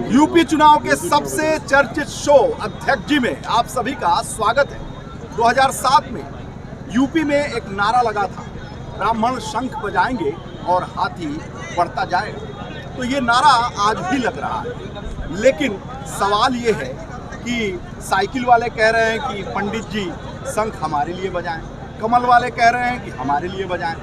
UP चुनाव के सबसे चर्चित शो अध्यक्ष जी में आप सभी का स्वागत है। 2007 में यूपी में एक नारा लगा था, ब्राह्मण शंख बजाएंगे और हाथी बढ़ता जाएगा। तो ये नारा आज भी लग रहा है, लेकिन सवाल ये है कि साइकिल वाले कह रहे हैं कि पंडित जी शंख हमारे लिए बजाएं, कमल वाले कह रहे हैं कि हमारे लिए बजाएं,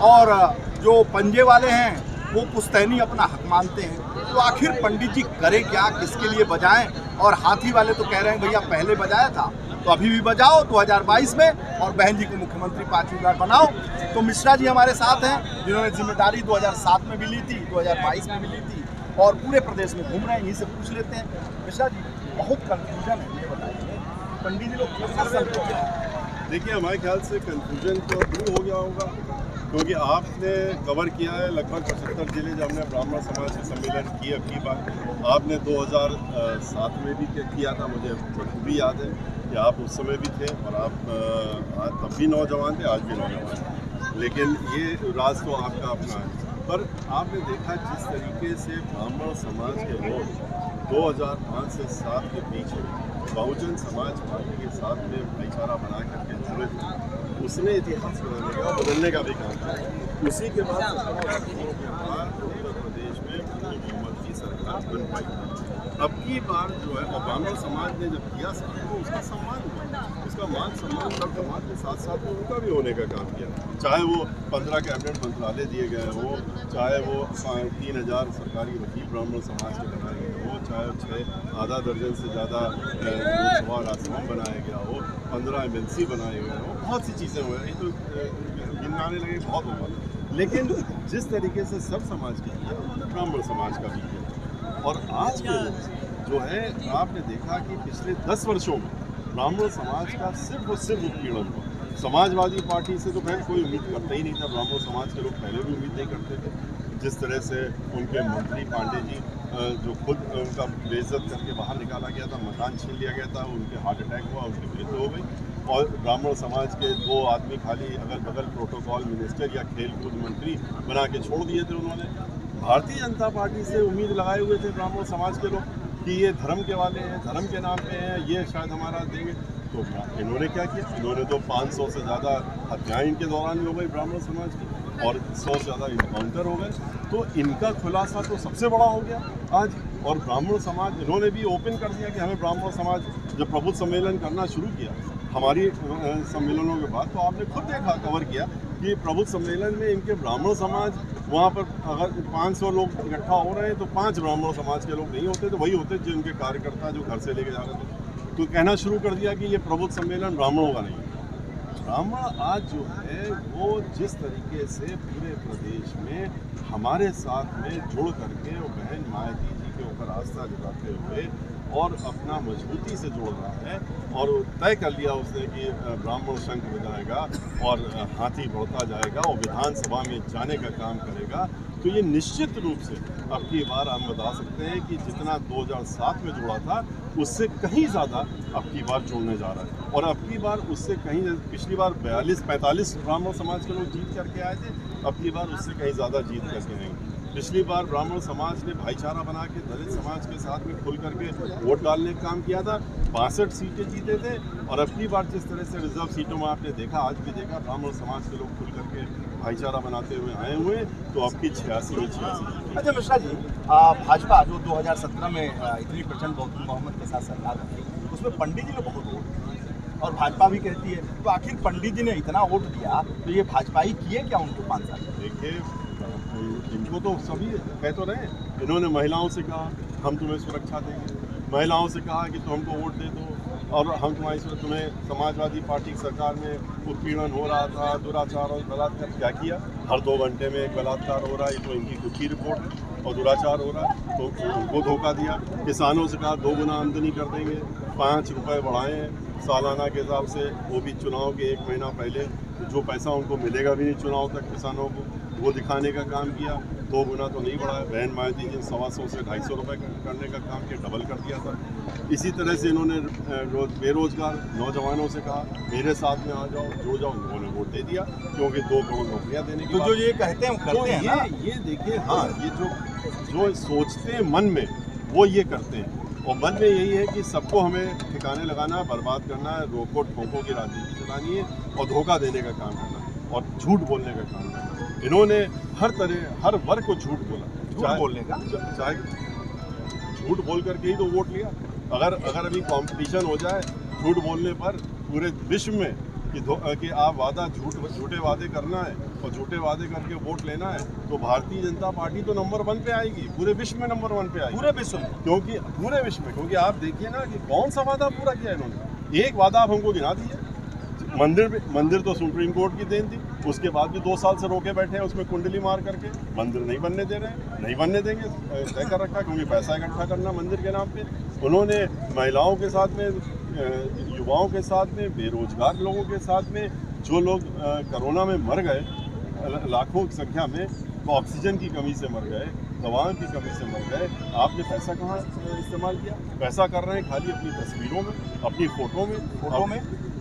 और जो पंजे वाले हैं वो पुश्तैनी अपना हक मानते हैं। तो आखिर पंडित जी करें क्या, किसके लिए बजाएं? और हाथी वाले तो कह रहे हैं भैया पहले बजाया था तो अभी भी बजाओ 2022 में, और बहन जी को मुख्यमंत्री 5वीं बार बनाओ। तो मिश्रा जी हमारे साथ हैं, जिन्होंने जिम्मेदारी 2007 में भी ली थी, 2022 में भी ली थी, और पूरे प्रदेश में घूम रहे हैं। यहीं से पूछ लेते हैं, मिश्रा जी बहुत कन्फ्यूजन है, ये बताइए पंडित जी लोग कैसे सल्ट हो गए? देखिए, हमारे ख्याल से कन्फ्यूजन तो दूर हो गया होगा, क्योंकि आपने कवर किया है लगभग 75 जिले जब हमने ब्राह्मण समाज के सम्मेलन किए। अबकी बार आपने 2007 में भी किया था, मुझे बखूबी याद है कि आप उस समय भी थे, और आप तब भी नौजवान थे, आज भी नौजवान हैं। लेकिन ये राज तो आपका अपना है। पर आपने देखा जिस तरीके से ब्राह्मण समाज के लोग 2005 से 7 के बीच में बहुजन समाज पार्टी के साथ में भाईचारा बना करके जुड़े थे, उसने इतिहास बनाने का और बदलने का भी काम किया। उसी के बाद उत्तर प्रदेश में बहुमत की सरकार बन पाई। अब की बार जो है ब्राह्मण समाज ने जब किया तो उसका सम्मान हुआ, उसका मान सम्मान सब समाज के साथ साथ में उनका भी होने का काम किया। चाहे वो 15 कैबिनेट मंत्रालय दिए गए हो, चाहे वो 3000 सरकारी वकील ब्राह्मण समाज के बनाए गए हो, चाहे 6 आधा दर्जन से ज़्यादा लोकसभा राज्यसभा बनाया गया हो, 15 MLC बनाए गए हो, बहुत सी चीज़ें हुए। ये तो गिनाने लगे बहुत होगा, लेकिन जिस तरीके से सब समाज का किया, ब्राह्मण समाज का भी किया। और आज के लोग जो है, आपने देखा कि पिछले 10 वर्षों में ब्राह्मण समाज का सिर्फ और सिर्फ उत्पीड़न हुआ। समाजवादी पार्टी से तो खैर कोई उम्मीद करता ही नहीं था, ब्राह्मण समाज के लोग पहले भी उम्मीद नहीं करते थे। जिस तरह से उनके मंत्री पांडे जी जो खुद उनका बेइज्जत करके बाहर निकाला गया था, मकान छीन लिया गया था, उनके हार्ट अटैक हुआ, उनकी मृत्यु हो गई, और ब्राह्मण समाज के 2 आदमी खाली अगल बगल प्रोटोकॉल मिनिस्टर या खेल कूद मंत्री बना के छोड़ दिए थे उन्होंने। भारतीय जनता पार्टी से उम्मीद लगाए हुए थे ब्राह्मण समाज के लोग कि ये धर्म के वाले हैं, धर्म के नाम पे हैं, ये शायद हमारा देंगे। तो इन्होंने क्या किया? इन्होंने तो 500 से ज़्यादा हत्याएं इनके दौरान भी हो गई ब्राह्मण समाज की, और 100 से ज़्यादा इनकाउंटर हो गए। तो इनका खुलासा तो सबसे बड़ा हो गया आज। और ब्राह्मण समाज इन्होंने भी ओपन कर दिया कि हमें ब्राह्मण समाज जब प्रबुद्ध सम्मेलन करना शुरू किया हमारी सम्मेलनों के बाद, तो आपने खुद देखा, कवर किया कि प्रबुद्ध सम्मेलन में इनके ब्राह्मण समाज, वहाँ पर अगर 500 लोग इकट्ठा हो रहे हैं तो 5 ब्राह्मण समाज के लोग नहीं होते, तो वही होते जो उनके कार्यकर्ता जो घर से लेके जा रहे थे। तो कहना शुरू कर दिया कि ये प्रबुद्ध सम्मेलन ब्राह्मणों का नहीं है। ब्राह्मण आज जो है वो जिस तरीके से पूरे प्रदेश में हमारे साथ में जुड़ करके वो बहन मायावती जी के ऊपर आस्था जताते हुए और अपना मजबूती से जोड़ रहा है, और तय कर लिया उसने कि ब्राह्मण शंख बजाएगा और हाथी बढ़ता जाएगा और विधानसभा में जाने का काम करेगा। तो ये निश्चित रूप से अब की बार हम बता सकते हैं कि जितना 2007 में जुड़ा था उससे कहीं ज़्यादा अब की बार जुड़ने जा रहा है। और अब की बार उससे कहीं, पिछली बार 42-45 ब्राह्मण समाज के लोग जीत करके आए थे, अब की बार उससे कहीं ज़्यादा जीत करके नहीं। पिछली बार ब्राह्मण समाज ने भाईचारा बना के दलित समाज के साथ में खुल करके वोट डालने का काम किया था, 62 सीटें जीते थे। और अब की बार जिस तरह से रिजर्व सीटों में आपने देखा, आज भी देखा, ब्राह्मण समाज के लोग खुल करके भाईचारा बनाते हुए आए हुए, तो अब की 86 में 86। अच्छा मिश्रा जी, भाजपा जो 2017 में इतनी प्रचंड बहुमत के साथ सरकार बनी, उसमें पंडित जी ने बहुत वोट दिए, और भाजपा भी कहती है, तो आखिर पंडित जी ने इतना वोट दिया तो ये भाजपा ही किए क्या उनको 5 साल? देखिए, इनको तो सभी कह तो रहे, इन्होंने महिलाओं से कहा हम तुम्हें सुरक्षा देंगे, महिलाओं से कहा कि तुम हमको वोट दे दो, और हम तुम्हें समाजवादी पार्टी की सरकार में उत्पीड़न हो रहा था, दुराचार और बलात्कार, क्या किया? हर 2 घंटे में एक बलात्कार हो रहा है, ये तो इनकी खुद की रिपोर्ट है, और दुराचार हो रहा है, तो उनको धोखा दिया। किसानों से कहा 2 गुना आमदनी कर देंगे, 5 रुपये बढ़ाए हैं सालाना के हिसाब से, वो भी चुनाव के 1 महीना पहले, जो पैसा उनको मिलेगा भी नहीं चुनाव तक किसानों को, वो दिखाने का काम किया। 2 गुना तो नहीं बढ़ाया, बहन मायावती जी 125 से 250 रुपये करने का काम किया, डबल कर दिया था। इसी तरह से इन्होंने बेरोजगार नौजवानों से कहा मेरे साथ में आ जाओ, जुड़ जाओ, उन्होंने वोट दे दिया, क्योंकि 2 करोड़ नौकरियाँ देने की तो जो ये कहते हैं करते हैं ना। ये देखिए, हाँ, ये जो सोचते हैं मन में वो ये करते हैं। और मन में यही है कि सबको हमें ठिकाने लगाना है, बर्बाद करना है, रोको ठोको की राजनीति चलानी है और धोखा देने का काम करना है और झूठ बोलने का काम करना है। इन्होंने हर वर्ग को झूठ बोला, बोलने का चाहे झूठ बोल करके ही तो वोट लिया। अगर अभी कंपटीशन हो जाए झूठ बोलने पर पूरे विश्व में कि आप झूठे वादे करना है और झूठे वादे करके वोट लेना है, तो भारतीय जनता पार्टी तो नंबर 1 पे आएगी, पूरे विश्व में नंबर 1 पे आएगी, पूरे विश्व में। क्योंकि आप देखिए ना कि कौन सा वादा पूरा किया इन्होंने। एक वादा आप हमको गिना दीजिए। मंदिर तो सुप्रीम कोर्ट की देन थी, उसके बाद भी 2 साल से रोके बैठे हैं उसमें कुंडली मार करके। मंदिर नहीं बनने दे रहे हैं, नहीं बनने देंगे, तय कर रखा, क्योंकि पैसा इकट्ठा करना मंदिर के नाम पे। उन्होंने महिलाओं के साथ में, युवाओं के साथ में, बेरोजगार लोगों के साथ में, जो लोग कोरोना में मर गए लाखों की संख्या में, तो ऑक्सीजन की कमी से मर गए, दवाओं की कमी से मर गए, आपने पैसा कहाँ इस्तेमाल किया? पैसा कर रहे हैं खाली अपनी तस्वीरों में, अपनी फोटो में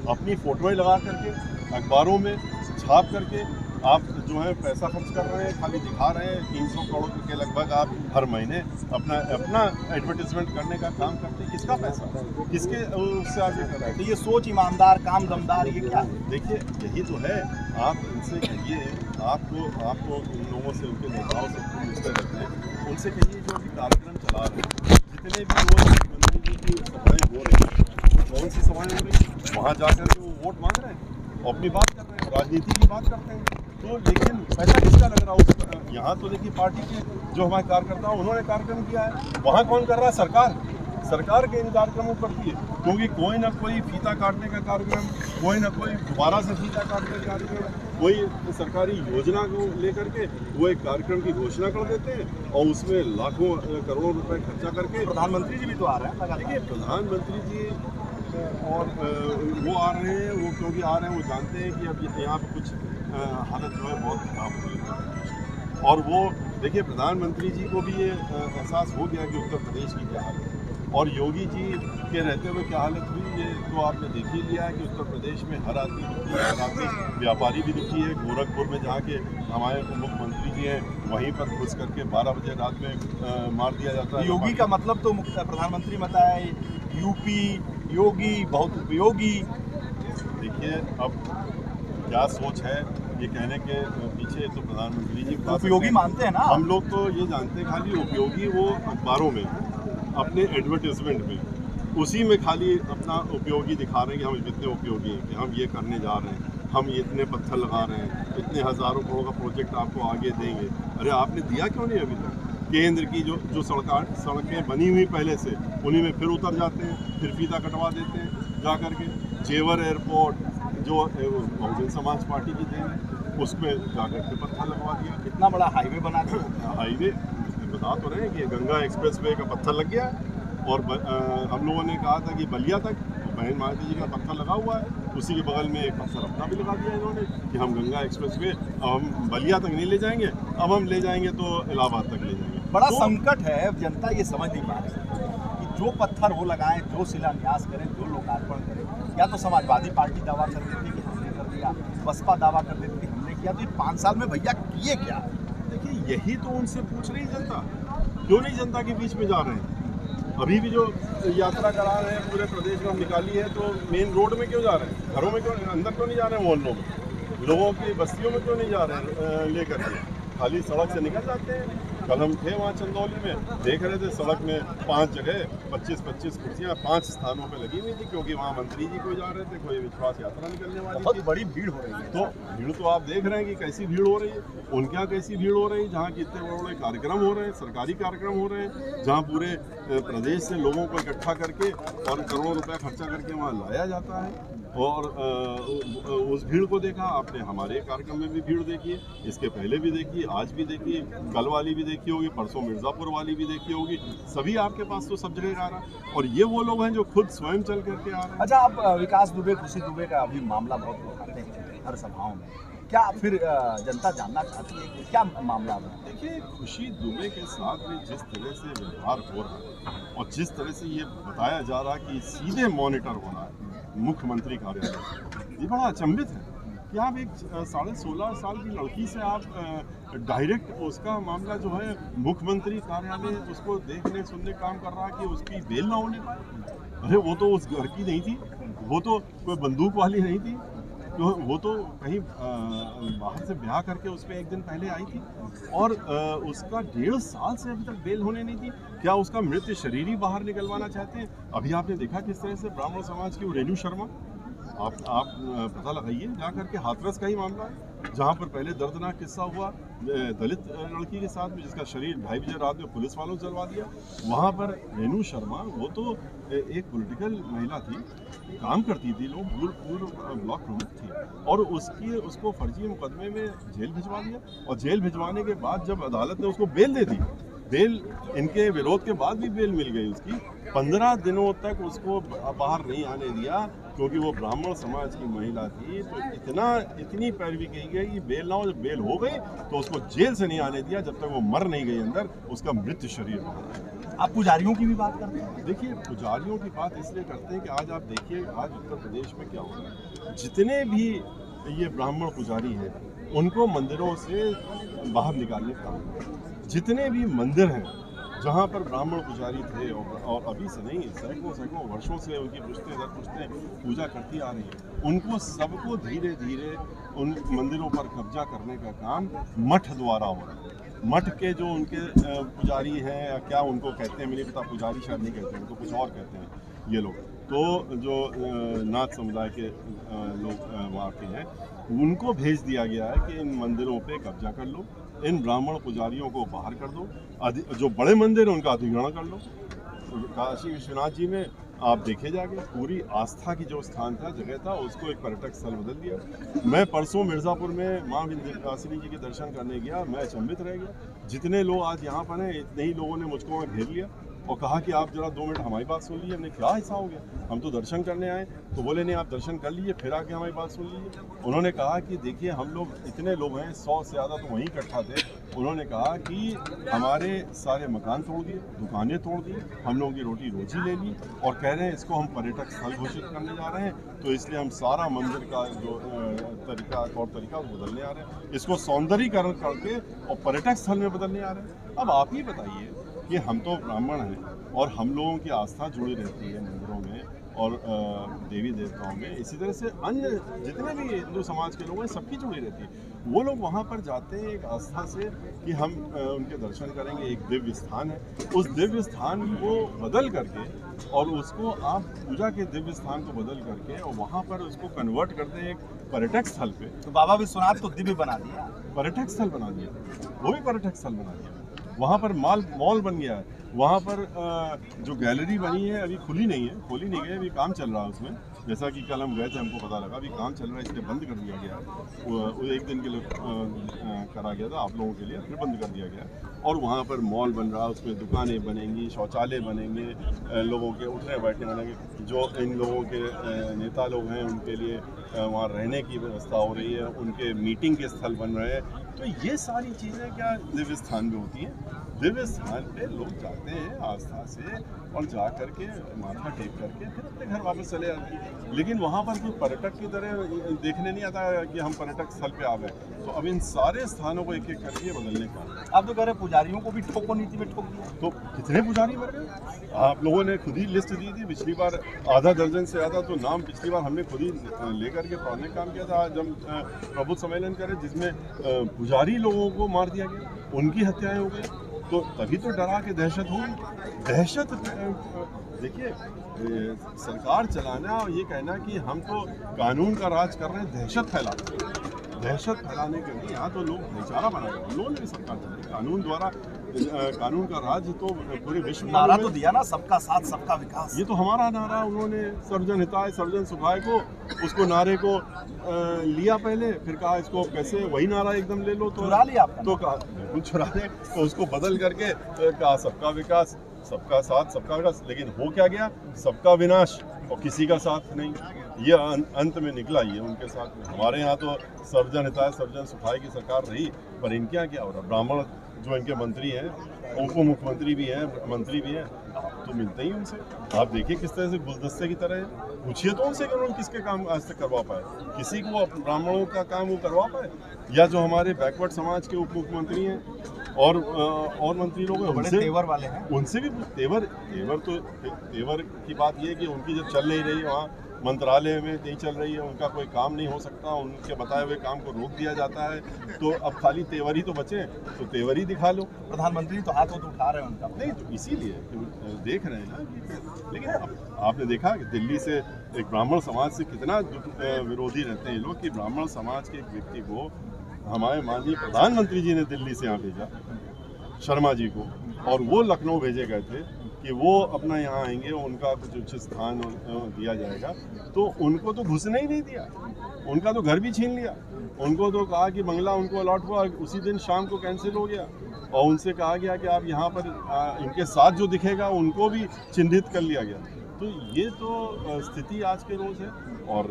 अपनी फोटोएं लगा करके, अखबारों में छाप करके आप जो है पैसा खर्च कर रहे हैं, खाली दिखा रहे हैं। 300 करोड़ के लगभग आप हर महीने अपना एडवर्टीजमेंट करने का काम करते हैं। किसका पैसा, किसके उससे आगे कर रहे हैं? तो ये सोच ईमानदार, काम दमदार, ये क्या है? देखिए यही तो है। आप इनसे कहिए, आपको इन लोगों से, उनके नेताओं से पूछते रहते हैं, उनसे कहिए जो अभी कार्यक्रम चला रहे हैं, जितने भी रोज मुख्यमंत्री जी की सभाएं हो रही हैं, वो कौन सी सभाएं हो रही हैं? वहाँ जाकर के वो वोट मांग रहे हैं और अपनी बात कर रहे हैं, राजनीति की बात करते हैं। तो लेकिन पैसा किसका लग रहा है? यहाँ तो देखिए पार्टी के जो हमारे कार्यकर्ता हैं उन्होंने कार्यक्रम किया है, वहाँ कौन कर रहा है? सरकार के इन कार्यक्रमों पर की है, क्योंकि कोई ना कोई फीता काटने का कार्यक्रम, कोई ना कोई दोबारा से फीता काटने का कार्यक्रम, कोई सरकारी योजना को लेकर के वो एक कार्यक्रम की घोषणा कर देते हैं और उसमें लाखों करोड़ों रुपए खर्चा करके। प्रधानमंत्री जी भी तो आ रहे हैं। देखिए प्रधानमंत्री जी और वो आ रहे हैं, वो क्योंकि आ रहे हैं, वो जानते हैं कि अब यहाँ पर कुछ हालत जो है बहुत खराब हो गई है। और वो देखिए प्रधानमंत्री जी को भी ये एहसास हो गया कि उत्तर प्रदेश की क्या हालत है और योगी जी के रहते हुए क्या हालत हुई, ये तो आपने देख ही लिया है कि उत्तर प्रदेश में हर आदमी दुखी है, हर आदमी व्यापारी भी दुखी है। गोरखपुर में जहाँ के हमारे मुख्यमंत्री जी हैं, वहीं पर घुस करके 12 बजे रात में मार दिया जाता है। योगी का मतलब तो प्रधानमंत्री बताया, यूपी योगी बहुत उपयोगी। देखिए अब क्या सोच है ये कहने के पीछे, तो प्रधानमंत्री जी उपयोगी मानते हैं ना। हम लोग तो ये जानते हैं खाली उपयोगी वो अखबारों में, अपने एडवर्टाइजमेंट में, उसी में खाली अपना उपयोगी दिखा रहे हैं कि हम कितने उपयोगी हैं, कि हम ये करने जा रहे हैं, हम ये इतने पत्थर लगा रहे हैं, इतने हज़ारों करोड़ का प्रोजेक्ट आपको आगे देंगे। अरे आपने दिया क्यों नहीं अभी तक? केंद्र की जो सड़कें बनी हुई पहले से, उन्हीं में फिर उतर जाते हैं, फिर फीता कटवा देते हैं जा करके। जेवर एयरपोर्ट जो बहुजन समाज पार्टी की देन है, उसमें जाकर के पत्थर लगवा दिया। कितना बड़ा हाईवे बना दिया। हाईवे बता तो रहे हैं कि गंगा एक्सप्रेसवे का पत्थर लग गया और हम लोगों ने कहा था कि बलिया तक बहन माता जी का पत्थर लगा हुआ है, उसी के बगल में एक पत्थर अपना भी लगा दिया इन्होंने कि हम गंगा एक्सप्रेसवे अब हम बलिया तक नहीं ले जाएंगे, अब हम ले जाएंगे तो इलाहाबाद तक ले जाएंगे। बड़ा संकट है, जनता ये समझ नहीं पा रही कि जो पत्थर वो लगाएं, जो शिलान्यास करें, जो लोकार्पण करें। या तो समाजवादी पार्टी दावा कर देती कि हमने कर दिया, बसपा दावा कर देती कि हमने किया, तो ये 5 साल में भैया किए क्या? देखिए यही तो उनसे पूछ रही जनता, क्यों नहीं जनता के बीच में जा रहे हैं? अभी भी जो यात्रा करा रहे हैं पूरे प्रदेश में हम निकाली है, तो मेन रोड में क्यों जा रहे हैं? घरों में क्यों, अंदर क्यों नहीं जा रहे हैं? मोहल्लों में, लोगों की बस्तियों में क्यों नहीं जा रहे हैं लेकर के? खाली सड़क से निकल जाते हैं। कल हम थे वहाँ चंदौली में, देख रहे थे सड़क में 5 जगह 25-25 कुर्सियाँ 5 स्थानों पे लगी हुई थी, क्योंकि वहाँ मंत्री जी कोई जा रहे थे, कोई विश्वास यात्रा निकलने वाली थी। बहुत बड़ी भीड़ हो रही है। तो भीड़ तो आप देख रहे हैं कि कैसी भीड़ हो रही है, उनके यहाँ कैसी भीड़ हो रही है, जहाँ की इतने बड़े कार्यक्रम हो रहे हैं, सरकारी कार्यक्रम हो रहे हैं, जहाँ पूरे प्रदेश से लोगों को इकट्ठा करके और करोड़ों रुपए खर्चा करके वहाँ लाया जाता है। और उस भीड़ को देखा आपने, हमारे कार्यक्रम में भी भीड़ देखी है, इसके पहले भी देखी, आज भी देखी, कल वाली भी देखी होगी, परसों मिर्ज़ापुर वाली भी देखी होगी, सभी आपके पास तो सब जगह आ रहा है। और ये वो लोग हैं जो खुद स्वयं चल करके आ रहे हैं। अच्छा, आप विकास दुबे, खुशी दुबे का अभी मामला बहुत उठाते हैं हर सभाओं में, क्या फिर जनता जानना चाहती है कि क्या मामला है? देखिए खुशी दुबे के साथ में जिस तरह से व्यवहार हो रहा है और जिस तरह से ये बताया जा रहा है कि सीधे मॉनिटर हो रहा है मुख्यमंत्री कार्यालय, ये बड़ा अचंभित है। कि आप एक 16.5 साल की लड़की से आप डायरेक्ट उसका मामला जो है मुख्यमंत्री कार्यालय उसको देखने सुनने काम कर रहा कि उसकी बेल ना होने पाए। अरे वो तो उस घर की नहीं थी, वो तो कोई बंदूक वाली नहीं थी, तो वो तो कहीं बाहर से ब्याह करके उस पर एक दिन पहले आई थी और उसका 1.5 साल से अभी तक बेल होने नहीं थी। क्या उसका मृत शरीर ही बाहर निकलवाना चाहते हैं? अभी आपने देखा किस तरह से ब्राह्मण समाज की वो रेणु शर्मा, आप पता लगाइए जा करके, हाथरस का ही मामला है जहाँ पर पहले दर्दनाक किस्सा हुआ दलित लड़की के साथ में जिसका शरीर ढाई बजे रात में पुलिस वालों ने जलवा दिया। वहाँ पर रेणु शर्मा वो तो एक पॉलिटिकल महिला थी, काम करती थी, लोग पूर्व ब्लॉक प्रमुख थी और उसको फर्जी मुकदमे में जेल भिजवा दिया और जेल भिजवाने के बाद जब अदालत ने उसको बेल दे दी, बेल इनके विरोध के बाद भी बेल मिल गई उसकी, 15 दिनों तक उसको बाहर नहीं आने दिया क्योंकि वो ब्राह्मण समाज की महिला थी। तो इतनी पैरवी की गई कि बेल ना हो, जब बेल हो गई तो उसको जेल से नहीं आने दिया जब तक वो मर नहीं गई अंदर, उसका मृत शरीर बाहर। आप पुजारियों की भी बात करते हैं? देखिए, पुजारियों की बात इसलिए करते हैं कि आज आप देखिए आज उत्तर प्रदेश में क्या हो रहा है। जितने भी ये ब्राह्मण पुजारी हैं उनको मंदिरों से बाहर निकालने का काम, जितने भी मंदिर हैं जहाँ पर ब्राह्मण पुजारी थे और अभी से नहीं सैकड़ों वर्षों से उनकी पुश्तें पूजा करती आ रही है, उनको सबको धीरे धीरे उन मंदिरों पर कब्जा करने का काम मठ द्वारा हो रहा है। मठ के जो उनके पुजारी हैं या क्या उनको कहते हैं मुझे नहीं पता, पुजारी शायद नहीं कहते हैं, उनको कुछ और कहते हैं ये लोग, तो जो नाथ समुदाय के लोग वहाँ के हैं उनको भेज दिया गया है कि इन मंदिरों पे कब्जा कर लो, इन ब्राह्मण पुजारियों को बाहर कर दो, जो बड़े मंदिर हैं उनका अधिग्रहण कर लो। काशी विश्वनाथ जी में आप देखे जाके पूरी आस्था की जो स्थान था, जगह था, उसको एक पर्यटक स्थल बदल दिया। मैं परसों मिर्ज़ापुर में माँ विंध्यवासिनी जी के दर्शन करने गया, मैं अचंभित रह गया। जितने लोग आज यहाँ पर हैं इतने ही लोगों ने मुझको वहाँ घेर लिया और कहा कि आप जरा 2 मिनट हमारी बात सुन लीजिए। हमने क्या ऐसा हो गया, हम तो दर्शन करने आए। तो बोले नहीं, आप दर्शन कर लीजिए, फिर आके हमारी बात सुन लीजिए। उन्होंने कहा कि देखिए हम लोग इतने लोग हैं, 100 से ज़्यादा तो वहीं इकट्ठा थे। उन्होंने कहा कि हमारे सारे मकान तोड़ दिए, दुकानें तोड़ दी, हम लोगों की रोटी रोजी ले ली और कह रहे हैं इसको हम पर्यटक स्थल घोषित करने जा रहे हैं, तो इसलिए हम सारा मंदिर का जो तौर तरीका वो बदलने आ रहे हैं, इसको सौंदर्यीकरण करके और पर्यटक स्थल में बदलने आ रहे हैं। अब आप ही बताइए कि हम तो ब्राह्मण हैं और हम लोगों की आस्था जुड़ी रहती है मंदिरों में और देवी देवताओं में, इसी तरह से अन्य जितने भी हिंदू समाज के लोग हैं सबकी जुड़ी रहती है। वो लोग वहाँ पर जाते हैं एक आस्था से कि हम उनके दर्शन करेंगे, एक दिव्य स्थान है, उस दिव्य स्थान को बदल करके और उसको आप पूजा के दिव्य स्थान को बदल करके और वहाँ पर उसको कन्वर्ट करते हैं एक पर्यटक स्थल पे। तो बाबा विश्वनाथ को दिव्य बना दिया, पर्यटक स्थल बना दिया, वो भी पर्यटक स्थल बना दिया। वहाँ पर मॉल बन गया है, वहाँ पर जो गैलरी बनी है अभी खोली नहीं है, अभी काम चल रहा है उसमें। जैसा कि कल हम गए थे, हमको पता लगा अभी काम चल रहा है, इसलिए बंद कर दिया गया है। वो एक दिन के लिए करा गया था आप लोगों के लिए, फिर बंद कर दिया गया। और वहाँ पर मॉल बन रहा है, उसमें दुकानें बनेंगी, शौचालय बनेंगे, लोगों के उठने बैठने बनेंगे, जो इन लोगों के नेता लोग हैं उनके लिए वहाँ रहने की व्यवस्था हो रही है, उनके मीटिंग के स्थल बन रहे हैं। तो ये सारी चीज़ें क्या दिव्य स्थान में होती हैं? दिव्य स्थान पे लोग जाते हैं आस्था से और जा करके माथा टेक करके फिर अपने घर वापस चले जाते हैं। लेकिन वहाँ पर कोई पर्यटक की तरह देखने नहीं आता कि हम पर्यटक स्थल पे आ गए। तो अब इन सारे स्थानों को एक एक करके बदलने का, आप तो कह रहे पुजारियों को भी ठोको नीति में ठोक दिया, तो कितने पुजारी मर गए? आप लोगों ने खुद ही लिस्ट दी थी पिछली बार, आधा दर्जन से ज़्यादा तो नाम पिछली बार हमने खुद ही लेकर के पढ़ने का काम किया था। आज हम प्रबुद्ध सम्मेलन करें जिसमें पुजारी लोगों को मार दिया गया, उनकी हत्याएं हो गई, तो तभी तो डरा के दहशत होगी। दहशत देखिए, सरकार चलाना और ये कहना कि हम तो कानून का राज कर रहे हैं, दहशत फैलाने के लिए यहाँ तो लोग भाईचारा बनाए, लोगों ने सरकार चलाई कानून द्वारा, कानून का राज तो पूरे विश्व में नारा तो दिया ना, सबका साथ सबका विकास। ये तो हमारा नारा, उन्होंने सर्वजन हिताय सर्वजन सुखाय को, उसको नारे को लिया पहले, फिर कहा इसको कैसे वही नारा एकदम ले लो, तो चुरा लिया, तो कहा बिल्कुल चुरा ले, तो उसको बदल करके कहा सबका विकास, सबका साथ सबका विकास। लेकिन हो क्या गया? सबका विनाश और किसी का साथ नहीं। ये अंत में निकला ये उनके साथ में। हमारे यहाँ तो सर्वजन हिताय सर्वजन सुखाय की सरकार रही, पर इनके यहाँ क्या हो रहा? ब्राह्मण जो इनके मंत्री हैं, उप मुख्यमंत्री भी हैं, मंत्री भी हैं, तो मिलते ही उनसे। आप देखिए किस तरह से गुलदस्ते की तरह है। पूछिए तो उनसे कि उन्होंने किसके काम आज तक करवा पाए, किसी को ब्राह्मणों का काम वो करवा पाए, या जो हमारे बैकवर्ड समाज के उप मुख्यमंत्री हैं और मंत्री लोग हैं, उनसे तेवर वाले हैं, उनसे भी तेवर की बात ये है कि उनकी जब चल नहीं रही वहाँ मंत्रालय में नहीं चल रही है, उनका कोई काम नहीं हो सकता, उनके बताए हुए काम को रोक दिया जाता है, तो अब खाली तेवर ही तो बचे, तो तेवर ही दिखा लो। प्रधानमंत्री तो हाथ उठा रहे हैं उनका, नहीं तो इसीलिए देख रहे हैं ना। लेकिन आपने देखा कि दिल्ली से एक ब्राह्मण समाज से कितना विरोधी रहते हैं ये लोग, कि ब्राह्मण समाज के एक व्यक्ति को हमारे माननीय प्रधानमंत्री जी ने दिल्ली से यहाँ भेजा, शर्मा जी को, और वो लखनऊ भेजे गए थे कि वो अपना यहाँ आएंगे, उनका कुछ उचित स्थान दिया जाएगा, तो उनको तो घुसने ही नहीं दिया, उनका तो घर भी छीन लिया, उनको तो कहा कि बंगला उनको अलॉट हुआ, उसी दिन शाम को कैंसिल हो गया, और उनसे कहा गया कि आप यहाँ पर इनके साथ जो दिखेगा उनको भी चिन्हित कर लिया गया। तो ये तो स्थिति आज के रोज़ है। और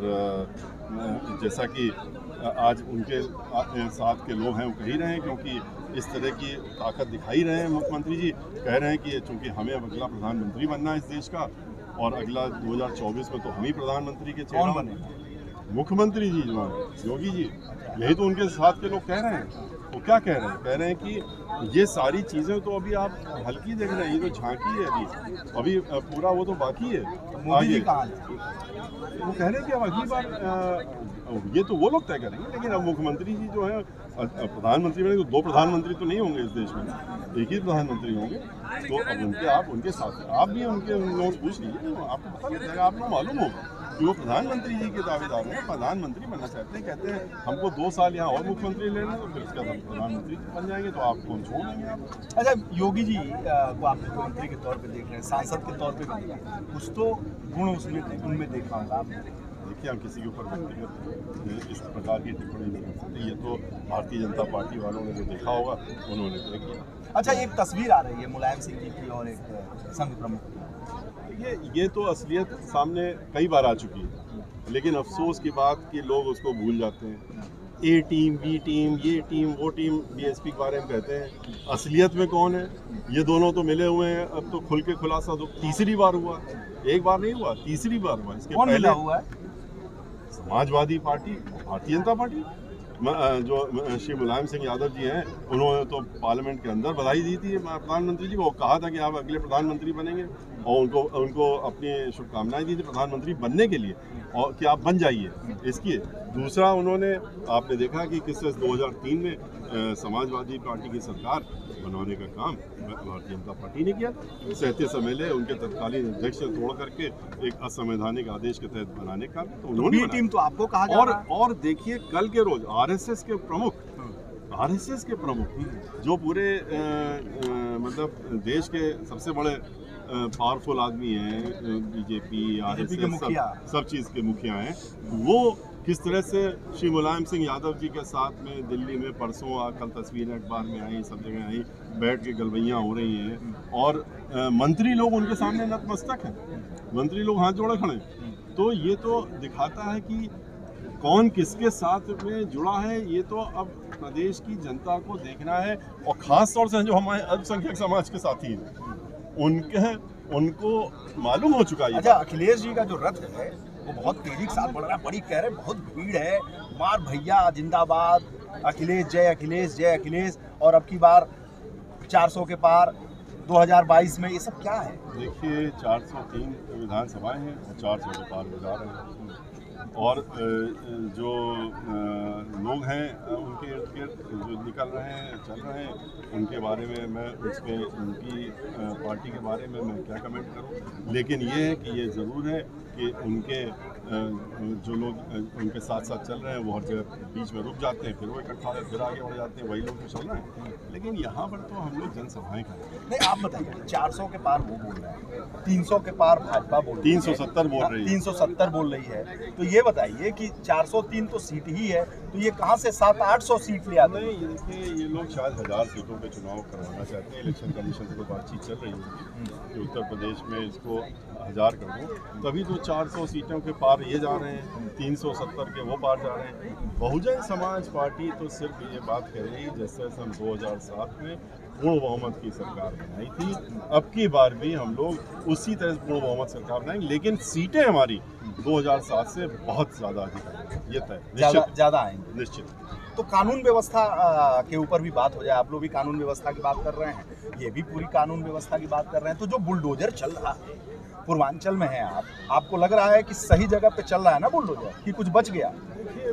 जैसा कि आज उनके साथ के लोग हैं वो कह ही रहे हैं, क्योंकि इस तरह की ताकत दिखाई रहे हैं मुख्यमंत्री जी, कह रहे हैं कि चूँकि हमें अब अगला प्रधानमंत्री बनना है इस देश का, और अगला 2024 में तो हम ही प्रधानमंत्री के कौन बने? मुख्यमंत्री जी जो हैं योगी जी, यही तो उनके साथ के लोग कह रहे हैं। वो क्या कह रहे हैं? कह रहे हैं कि ये सारी चीज़ें तो अभी आप हल्की देख रहे हैं, ये तो झांकी है, अभी पूरा वो तो बाकी है। मोदी जी कहाँ हैं? वो कह रहे हैं कि अब अगली बार ये तो वो लोग तय करेंगे, लेकिन अब मुख्यमंत्री जी जो है प्रधानमंत्री बने तो दो प्रधानमंत्री तो नहीं होंगे इस देश में, एक ही प्रधानमंत्री होंगे। तो अब उनके साथ आप भी उनके लोगों से पूछ लीजिए, आपको पता लग जाएगा, आपको मालूम होगा कि वो प्रधानमंत्री जी के दावेदार हैं, प्रधानमंत्री बनना चाहते हैं, कहते हैं हमको 2 साल यहाँ और मुख्यमंत्री लेना है, तो फिर उसके बाद हम प्रधानमंत्री बन जाएंगे, तो आपको हम छोड़ देंगे आप। अच्छा, योगी जी को आप मुख्यमंत्री के तौर पे देख रहे हैं, सांसद के तौर पे भी देख रहे हैं, कुछ तो गुण उनमें देखा होगा आपने। देखिए, हम किसी के ऊपर व्यक्तिगत इस प्रकार की टिप्पणी नहीं कर सकते, ये तो भारतीय जनता पार्टी वालों ने जो देखा होगा उन्होंने तय किया। अच्छा, एक तस्वीर आ रही है मुलायम सिंह जी की और एक संघ प्रमुख की, ये तो असलियत सामने कई बार आ चुकी है, लेकिन अफसोस की बात कि लोग उसको भूल जाते हैं। ए टीम, बी टीम, ये टीम, वो टीम, बीएसपी के बारे में कहते हैं, असलियत में कौन है? ये दोनों तो मिले हुए हैं, अब तो खुल के खुलासा तो तीसरी बार हुआ, एक बार नहीं हुआ, तीसरी बार हुआ। इसके कौन मिला हुआ है? Samajwadi party, Bharatiya Janata party. जो श्री मुलायम सिंह यादव जी हैं, उन्होंने तो पार्लियामेंट के अंदर बधाई दी थी प्रधानमंत्री जी को, वो कहा था कि आप अगले प्रधानमंत्री बनेंगे, और उनको अपनी शुभकामनाएं दी थी प्रधानमंत्री बनने के लिए, और कि आप बन जाइए इसकी। दूसरा, उन्होंने आपने देखा कि किस तरह 2003 में समाजवादी पार्टी की सरकार बनाने का काम भारतीय जनता पार्टी ने किया। 37 MLA उनके तत्कालीन अध्यक्ष से तोड़ करके एक असंवैधानिक आदेश के तहत बनाने का, तो उन्होंने टीम तो आपको कहा जा रहा है। और देखिए, कल के रोज आरएसएस के प्रमुख जो पूरे मतलब देश के सबसे बड़े पावरफुल आदमी हैं, बीजेपी, आरएसएस, सब चीज़ के मुखिया हैं, वो किस तरह से श्री मुलायम सिंह यादव जी के साथ में दिल्ली में परसों कल तस्वीरें अखबार में आई, सब जगह आई, बैठ के गलबैयाँ हो रही हैं, और मंत्री लोग उनके सामने नतमस्तक हैं, मंत्री लोग हाथ जोड़े खड़े हैं। तो ये तो दिखाता है कि कौन किसके साथ में जुड़ा है, ये तो अब प्रदेश की जनता को देखना है, और ख़ास तौर से जो हमारे अल्पसंख्यक समाज के साथी हैं उनको मालूम हो चुका है। अच्छा, अखिलेश जी का जो रथ है वो बहुत तेजी के साथ बढ़ रहा है, बड़ी कह रहे बहुत भीड़ है, मार भैया जिंदाबाद, अखिलेश जय अखिलेश, जय अखिलेश, और अब की बार 400 के पार 2022 में, ये सब क्या है? देखिए, 403 विधानसभाएं हैं और 400 के पार हो जा रहे हैं, और जो लोग हैं उनके इर्द गिर्द जो निकल रहे हैं, चल रहे हैं, उनके बारे में मैं उनकी पार्टी के बारे में मैं क्या कमेंट करूं। लेकिन ये है कि ये ज़रूर है कि उनके जो लोग उनके साथ साथ चल रहे हैं वो हर जगह बीच में रुक जाते हैं, फिर वो इकट्ठा फिर आगे बढ़ जाते हैं, वही लोग तो चल रहे हैं। लेकिन यहाँ पर तो हम लोग जनसभाएं कर रहे हैं। नहीं, आप बताइए, 400 के पार वो बोल रहा है, 300 के पार भाजपा बोल रही है, 370 बोल रही है, 370 बोल रही है, तो ये बताइए कि 403 तो सीट ही है, तो ये कहाँ से 700-800 सीट ले आते हैं? नहीं, देखिए, ये लोग शायद 1000 सीटों पे चुनाव करवाना चाहते हैं। इलेक्शन कमीशन से तो बातचीत चल रही होगी कि उत्तर प्रदेश में इसको 1000 कर दो, तभी तो 400 सीटों के पार ये जा रहे हैं, 370 के वो पार जा रहे हैं। बहुजन समाज पार्टी तो सिर्फ ये बात कह रही है, जैसे हम 2007 में पूर्ण बहुमत की सरकार बनाई थी। अब की बार भी हम लोग उसी तरह से पूर्ण बहुमत सरकार बनाएंगे, लेकिन सीटें हमारी 2007 से बहुत ज़्यादा अधिक आएंगी, ये तय ज़्यादा आएंगे निश्चित। तो कानून व्यवस्था के ऊपर भी बात हो जाए। आप लोग भी कानून व्यवस्था की बात कर रहे हैं, ये भी पूरी कानून व्यवस्था की बात कर रहे हैं। तो जो बुलडोजर चल रहा है, पूर्वांचल में है, आपको लग रहा है कि सही जगह पे चल रहा है ना बुलडोजर, कि कुछ बच गया? देखिए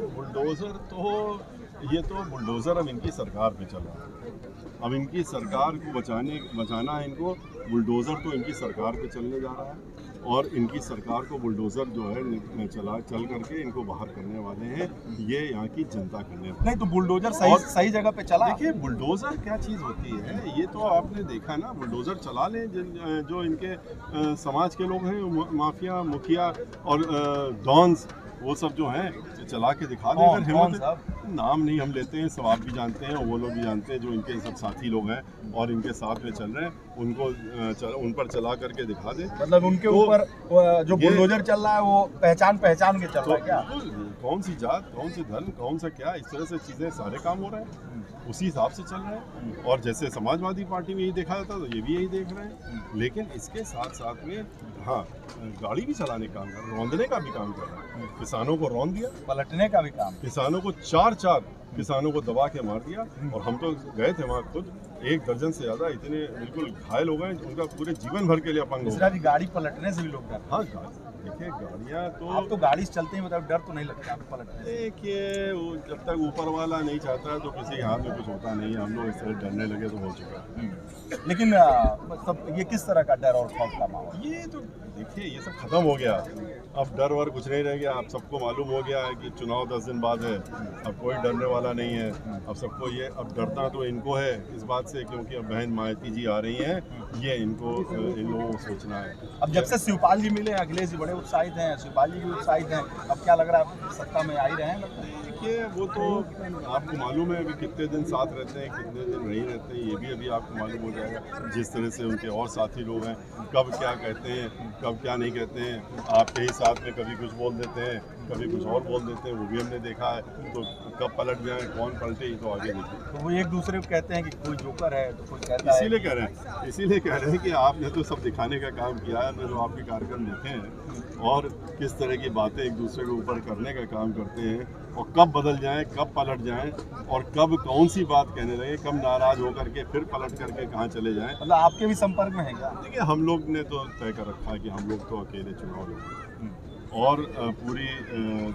बुलडोजर अब इनकी सरकार पे चल रहा है। अब इनकी सरकार को बचाना है इनको। बुलडोजर तो इनकी सरकार पे चलने जा रहा है और इनकी सरकार को बुलडोजर जो है चल करके इनको बाहर करने वाले हैं। ये यहाँ की जनता करने वाले। नहीं तो बुलडोजर सही जगह पे चला। देखिए बुलडोजर क्या चीज़ होती है, ये तो आपने देखा ना। बुलडोजर चला लें जो इनके समाज के लोग हैं, माफिया, मुखिया और डॉन्स, वो सब जो हैं चला के दिखा दें। अगर हिम्मत, नाम नहीं हम लेते हैं, सब आप भी जानते हैं और वो लोग भी जानते हैं, जो इनके सब साथी लोग हैं और इनके साथ में चल रहे हैं, उनको उन पर चला करके दिखा दें। मतलब उनके ऊपर जो बुलडोजर चल रहा है वो पहचान के चल रहा है क्या? कौन सी जात, कौन सी धर्म, कौन सा क्या, इस तरह से चीज़ें सारे काम हो रहे हैं, उसी हिसाब से चल रहे हैं। और जैसे समाजवादी पार्टी में यही देखा जाता, तो ये भी यही देख रहे हैं। लेकिन इसके साथ साथ में हाँ, गाड़ी भी चलाने का काम कर रहे हैं, रौंदने का भी काम कर रहे हैं। किसानों को रौंद दिया, पलटने का भी काम, किसानों को चार किसानों को दबा के मार दिया। और हम तो गए थे वहाँ खुद, 1 दर्जन से ज़्यादा इतने बिल्कुल घायल हो गए, उनका पूरे जीवन भर के लिए अपंग हो गए। गाड़ी पलटने से भी लोग डरते हैं। हाँ, देखिए गाड़ियाँ तो आप तो गाड़ी से चलते हैं, मतलब डर तो नहीं लगता आप पलटने से? देखिए वो जब तक ऊपर वाला नहीं चाहता है तो किसी के हाथ में कुछ होता नहीं है। हम लोग इस तरह डरने लगे तो हो चुका है। लेकिन मतलब ये किस तरह का डर और खौफ का माहौल? ये तो देखिए ये सब खत्म हो गया। अब डर वर कुछ नहीं रह गया। आप सबको मालूम हो गया है कि चुनाव 10 दिन बाद है। अब कोई डरने वाला नहीं है। अब सबको ये, अब डरना तो इनको है इस बात से, क्योंकि अब बहन मायावती जी आ रही हैं, ये इन लोगों को सोचना है। अब जब से शिवपाल जी मिले, अखिलेश जी बड़े उत्साहित हैं, शिवपाल जी भी उत्साहित हैं। अब क्या लग रहा है, आप सत्ता में आ ही रहे हैं? देखिए वो तो आपको मालूम है कि कितने दिन साथ रहते हैं, कितने दिन नहीं रहते हैं, ये भी अभी आपको मालूम हो जाएगा। जिस तरह से उनके और साथी लोग हैं, कब क्या कहते हैं, कब क्या नहीं कहते हैं। आपके ही साथ में कभी कुछ बोल देते हैं, कभी कुछ और बोल देते हैं, वो भी हमने देखा है। तो कब पलट जाए, कौन पलटे, ये तो आगे देखिए। तो वो एक दूसरे को कहते हैं कि कोई जोकर है, तो कोई कहता है। इसीलिए कह रहे हैं कि आपने तो सब दिखाने का काम किया है। हमने जो आपके कार्यक्रम देखे हैं और किस तरह की बातें एक दूसरे के ऊपर करने का काम करते हैं, और कब बदल जाएं, कब पलट जाएं, और कब कौन सी बात कहने लगे, कब नाराज होकर के फिर पलट करके कहाँ चले जाएं। मतलब आपके भी संपर्क में है क्या? देखिए हम लोग ने तो तय कर रखा है कि हम लोग तो अकेले चुनाव लड़ेंगे, और पूरी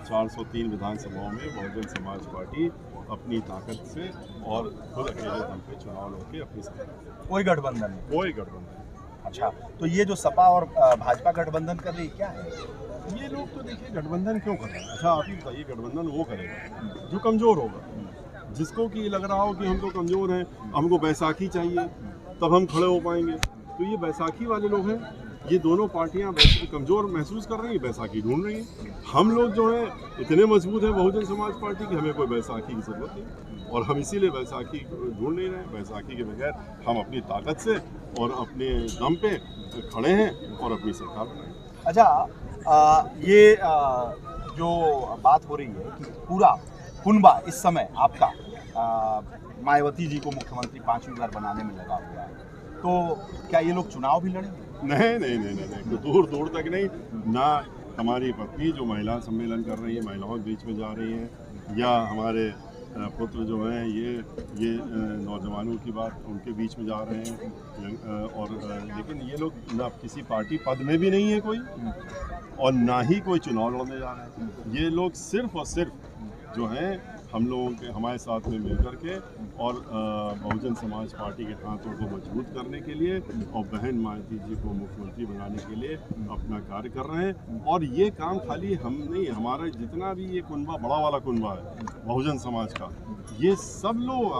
403 विधानसभाओं में बहुजन समाज पार्टी अपनी ताकत से और खुद अकेले दम पे चुनाव लड़के अपनी सरकार। कोई गठबंधन नहीं? कोई गठबंधन। अच्छा, तो ये जो सपा और भाजपा गठबंधन कर रही है, क्या है ये लोग? तो देखिए गठबंधन क्यों कर रहे हैं? अच्छा आप ही बताइए, गठबंधन वो करेगा जो कमज़ोर होगा, जिसको कि लग रहा हो कि हम तो कमज़ोर हैं, हमको बैसाखी चाहिए तब हम खड़े हो पाएंगे। तो ये बैसाखी वाले लोग हैं। ये दोनों पार्टियां कमज़ोर महसूस कर रही हैं, बैसाखी ढूंढ रही हैं। हम लोग जो हैं इतने मजबूत हैं बहुजन समाज पार्टी की, हमें कोई बैसाखी की ज़रूरत नहीं, और हम इसीलिए बैसाखी ढूंढ नहीं रहे। बैसाखी के बगैर हम अपनी ताकत से और अपने दम पे खड़े हैं और अपनी सरकार बनाएंगे। अच्छा, ये जो बात हो रही है कि पूरा कुनबा इस समय आपका मायावती जी को मुख्यमंत्री 5वीं बार बनाने में लगा हुआ है, तो क्या ये लोग चुनाव भी लड़ेंगे? नहीं, दूर तक नहीं। ना हमारी पत्नी जो महिला सम्मेलन कर रही है, महिलाओं के बीच में जा रही हैं, या हमारे पुत्र जो हैं ये नौजवानों की बात उनके बीच में जा रहे हैं। और लेकिन ये लोग ना किसी पार्टी पद में भी नहीं है कोई, और ना ही कोई चुनाव लड़ने जा रहे हैं। ये लोग सिर्फ और सिर्फ जो हैं हम लोगों के हमारे साथ में मिलकर के और बहुजन समाज पार्टी के हाथों को मजबूत करने के लिए और बहन मायावती जी को मुख्यमंत्री बनाने के लिए अपना कार्य कर रहे हैं। और ये काम खाली हम नहीं, हमारा जितना भी ये कुनबा, बड़ा वाला कुनबा है बहुजन समाज का, ये सब लोग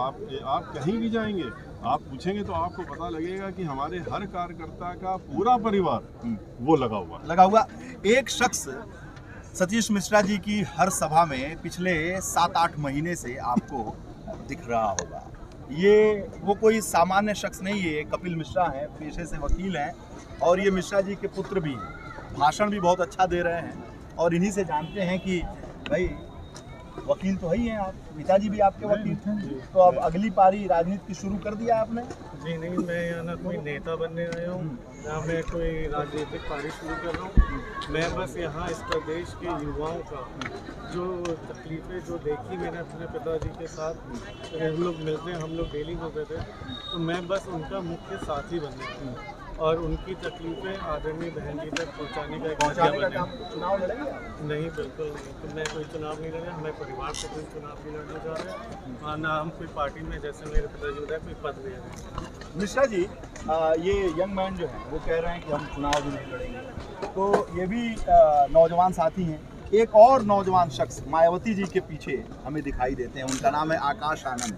आप कहीं भी जाएंगे, आप पूछेंगे तो आपको पता लगेगा कि हमारे हर कार्यकर्ता का पूरा परिवार वो लगा हुआ। एक शख्स सतीश मिश्रा जी की हर सभा में पिछले 7-8 महीने से आपको दिख रहा होगा। ये वो कोई सामान्य शख्स नहीं है, कपिल मिश्रा हैं, पेशे से वकील हैं, और ये मिश्रा जी के पुत्र भी हैं। भाषण भी बहुत अच्छा दे रहे हैं, और इन्हीं से जानते हैं कि भाई वकील तो है ही हैं आप, पिताजी भी आपके वकील थे, तो अब अगली पारी राजनीति की शुरू कर दिया आपने? जी नहीं, मैं यहाँ ना कोई नेता बनने आया हूँ, ना मैं कोई राजनीतिक पारी शुरू कर रहा हूँ। मैं बस यहाँ इस प्रदेश के युवाओं का जो तकलीफ़ें जो देखी मैंने अपने पिताजी के साथ, हम लोग मिलते हैं, हम लोग डेली मिलते थे, तो मैं बस उनका मुख्य साथी बनने आया हूँ और उनकी तकलीफ़ें आदरणीय बहन जी तक पहुँचाने का एक जरिया बने। काम चुनाव लड़ेंगे आप? नहीं, बिल्कुल नहीं, तो मैं कोई चुनाव नहीं लड़ रहा, हमें परिवार से कोई चुनाव नहीं लड़ने जा रहे हैं, ना हम कोई पार्टी में जैसे मेरे पिताजी होता है कोई पद ले रहे हैं। मिश्रा जी, ये यंग मैन जो हैं वो कह रहे हैं कि हम चुनाव भी नहीं लड़ेंगे, तो ये भी नौजवान साथी हैं। एक और नौजवान शख्स मायावती जी के पीछे हमें दिखाई देते हैं, उनका नाम है आकाश आनंद।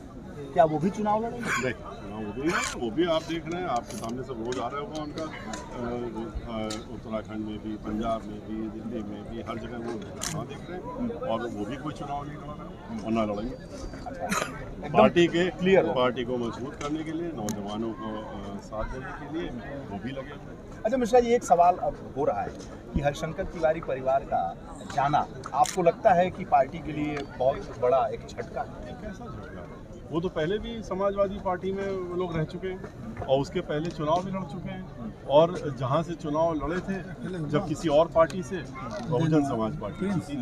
क्या वो भी चुनाव लड़ेंगे? नहीं, वो भी आप देख रहे हैं, आपके सामने सब रोज आ रहा होगा उनका, उत्तराखंड में भी, पंजाब में भी, दिल्ली में भी, हर जगह वो वहाँ देख रहे हैं, और वो भी कोई चुनाव नहीं लड़ रहा और ना लड़ेंगे। पार्टी को मजबूत करने के लिए, नौजवानों को साथ देने के लिए वो भी लगे हुए हैं। अच्छा मिश्रा जी, एक सवाल अब हो रहा है कि हरिशंकर तिवारी परिवार का जाना आपको लगता है कि पार्टी के लिए बहुत बड़ा एक झटका है? कैसा झटका है? वो तो पहले भी समाजवादी पार्टी में वो लोग रह चुके हैं और उसके पहले चुनाव भी लड़ चुके हैं, और जहाँ से चुनाव लड़े थे जब किसी और पार्टी से, बहुजन समाज पार्टी जीती।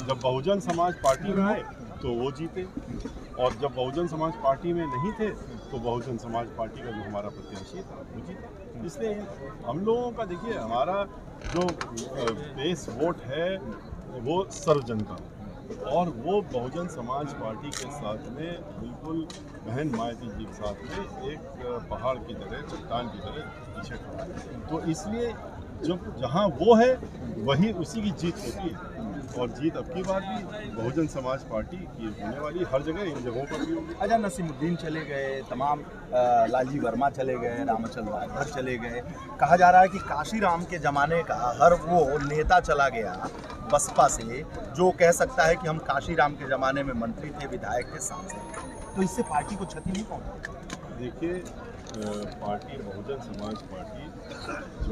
जब बहुजन समाज पार्टी में आए तो वो जीते, और जब बहुजन समाज पार्टी में नहीं थे तो बहुजन समाज पार्टी का जो हमारा प्रत्याशी था वो जीता। इसलिए हम लोगों का देखिए, हमारा जो बेस वोट है वो सर्वजन का, और वो बहुजन समाज पार्टी के साथ में बिल्कुल बहन मायावती जी के साथ में एक पहाड़ की तरह, चट्टान की तरह पीछे खड़ा है। तो इसलिए जब जहाँ वो है वही उसी की जीत होती है, और जीत अब की बार भी बहुजन समाज पार्टी की होने वाली, हर जगह इन जगहों पर भी होगी। अच्छा, नसीमुद्दीन चले गए, तमाम लालजी वर्मा चले गए, रामचंद्र राजभर चले गए, कहा जा रहा है कि काशीराम के ज़माने का हर वो नेता चला गया बसपा से जो कह सकता है कि हम काशीराम के ज़माने में मंत्री थे, विधायक थे, सांसद थे, तो इससे पार्टी को क्षति नहीं पहुँची? देखिए, पार्टी बहुजन समाज पार्टी